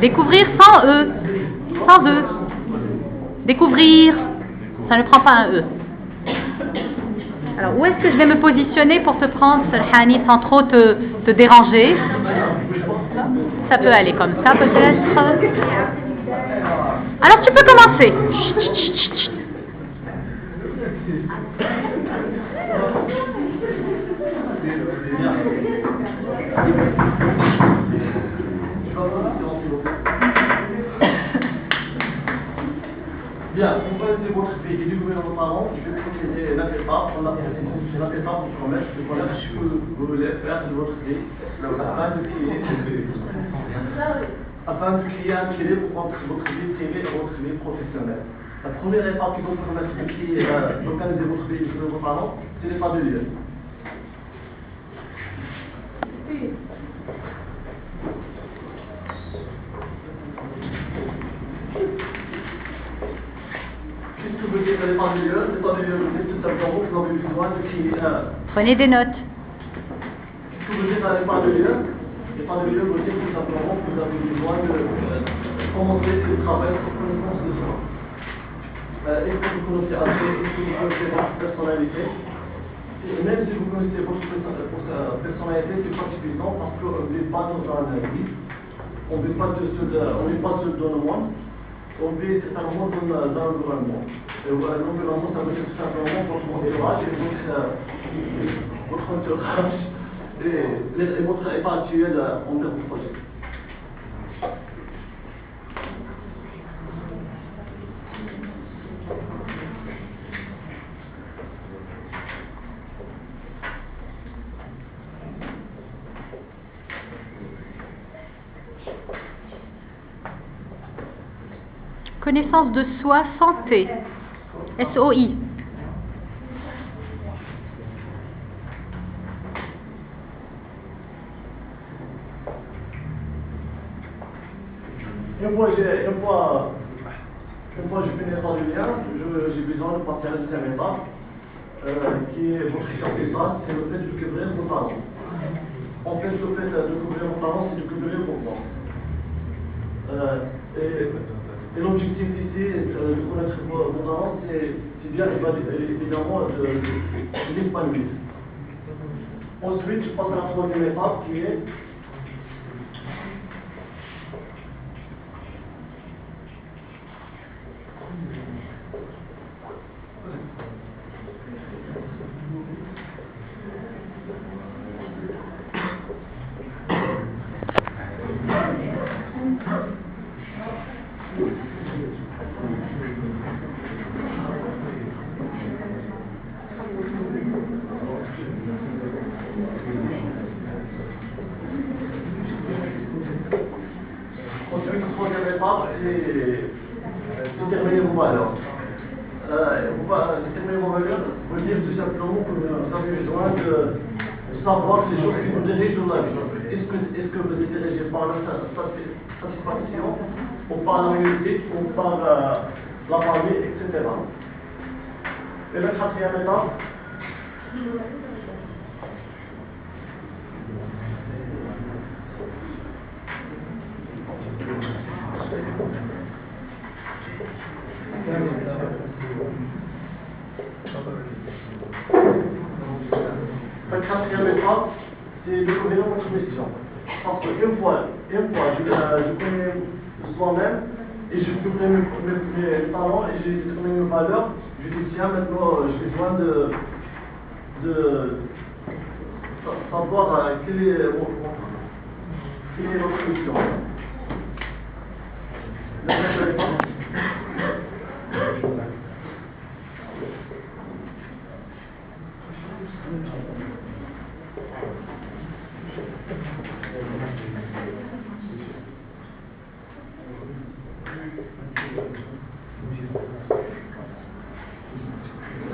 Découvrir sans E. Sans E. Découvrir. Ça ne prend pas un E. Alors, où est-ce que je vais me positionner pour te prendre, Serhani, sans trop te déranger? Ça peut aller comme ça, peut-être. Alors, tu peux commencer. Bien, pour connaître votre pays et découvrir vos parents, je vais procéder l'appel-pas. On a c'est l'appel-pas pour promettre de connaître ce que vous voulez faire de votre pays afin de créer un crédit pour entre votre vie privée et votre vie professionnelle. La première étape qui doit permettre de créer, d'organiser votre vie et découvrir vos parents, c'est l'état de lieu. Qu'est-ce que vous dites à l'état de lieu? L'état de lieu, c'est tout simplement que vous avez besoin de créer Prenez des notes. Qu'est-ce que vous dites à l'état de lieu? L'état de lieu, vous dites tout simplement que vous avez besoin de commencer le travail sur connaissance de soi. Est-ce que vous connaissez assez? Est-ce que vous connaissez votre personnalité? Et même si vous connaissez votre personnalité, c'est pas suffisant parce qu'on ne vit pas dans un vie. On ne vit pas seul dans le monde. On vit certainement dans l'environnement. Et l'environnement, ça veut dire tout simplement votre entourage et votre entourage et votre état actuel envers vos projets. Connaissance de soi, santé. SOI. Une fois je finis l'état du lien, j'ai besoin de passer à la deuxième étape, qui est votre état, c'est le fait de découvrir vos talents. En fait, le fait de découvrir vos talents, c'est de découvrir vos plans. Et l'objectif ici, de connaître vos talents, c'est bien évidemment de l'épanouir. Ensuite, je passe à la troisième étape qui est déterminer vos valeurs. Déterminer vos valeurs veut dire tout simplement que vous avez besoin de savoir les choses qui vous dirigent dans la vie. Est-ce que vous êtes dirigé par la satisfaction, ou par la musique, ou par la famille, etc. Et la quatrième étape, c'est découvrir votre mission. Parce qu'une fois je connais soi-même et je connais mes talents et je connais mes valeurs, je dis tiens maintenant j'ai besoin de savoir quelle est votre mission. La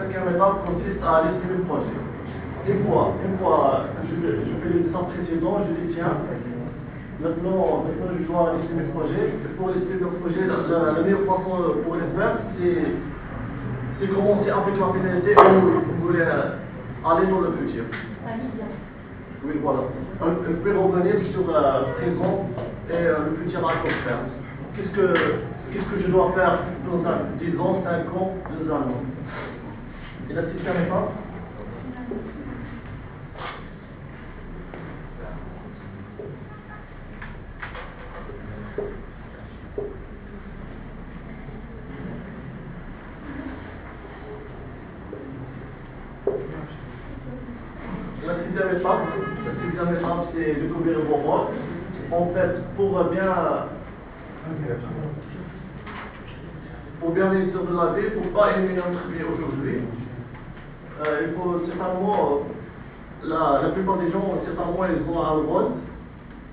cinquième étape consiste à estimer le projet. Une fois je fais les dessins précédents, je dis tiens, Maintenant, je dois lister mes projets. Pour lister mes projets, la meilleure façon pour les faire, c'est commencer avec la finalité où vous voulez aller dans le futur. Oui, voilà. On peut revenir sur le présent et le futur à court terme. Qu'est-ce que je dois faire dans 10 ans, 5 ans, 2 ans? Et la système est pas? La sixième étape, c'est découvrir vos rôles. En fait, pour bien réussir de la vie, il ne faut pas éliminer notre vie aujourd'hui. Il faut certainement, la plupart des gens, certainement, ils ont un rôle.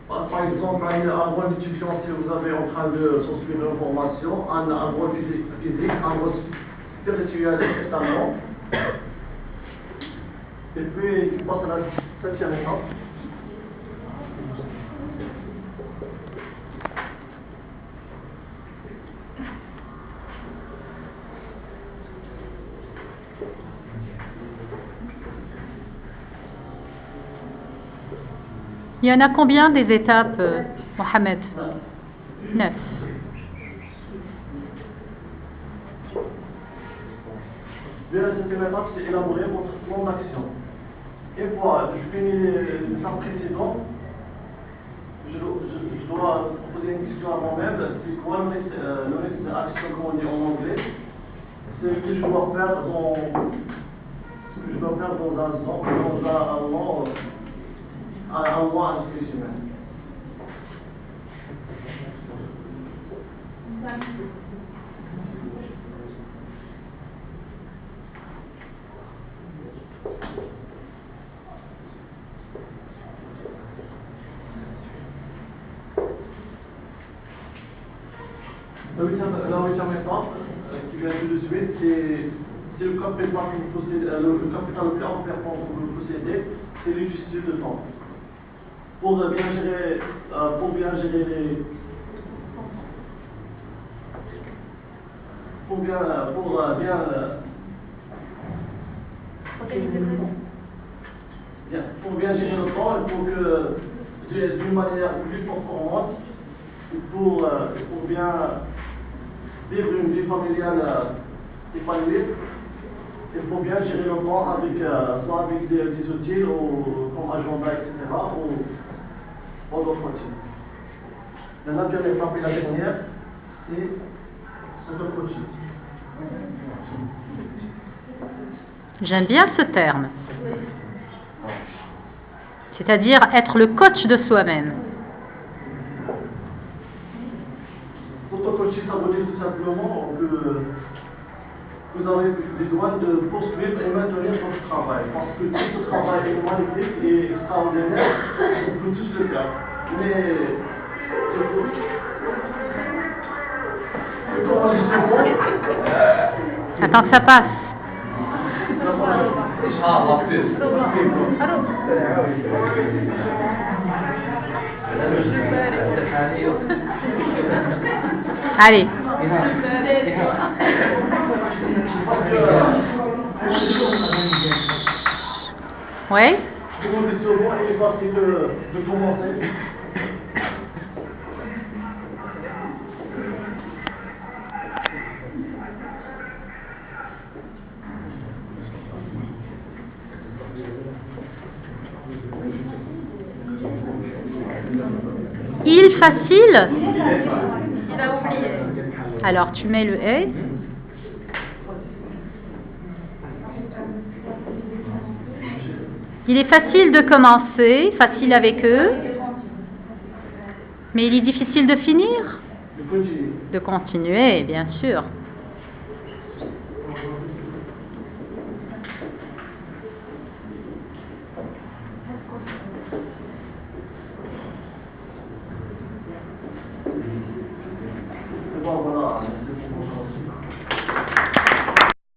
Par exemple, un rôle d'étudiant si vous avez en train de suivre une formation, un rôle physique, un rôle spirituel, certainement. Et puis, tu passes à la septième étape. Il y en a combien des étapes, Mohamed? 9. La septième étape, c'est élaborer votre plan d'action. Une fois je finis l'étape précédente, je dois poser une question à moi-même. C'est quoi le next action, comme on dit en anglais? C'est ce que je dois faire dans un mois à 6 semaines. La huitième étape, qui vient tout de suite, c'est le capital le plus important que vous possédez, c'est le gestion de temps. Pour bien gérer le temps, il faut que d'une manière plus performante, pour bien vivre une vie familiale épanouie, il faut bien gérer le temps soit avec des outils comme agenda, etc. ou d'autres outils. La neuvième étape et la dernière, c'est le coaching. J'aime bien ce terme. C'est-à-dire être le coach de soi-même. L'auto-coaching, ça veut dire tout simplement que vous avez besoin de poursuivre et maintenir votre travail. Parce que tout ce travail est magnifique et extraordinaire, on peut tous le faire. Mais Attends que ça passe. Allez. Oui. Il facile. Alors tu mets le S. Il est facile de commencer, facile avec eux, mais il est difficile de finir. De continuer, bien sûr.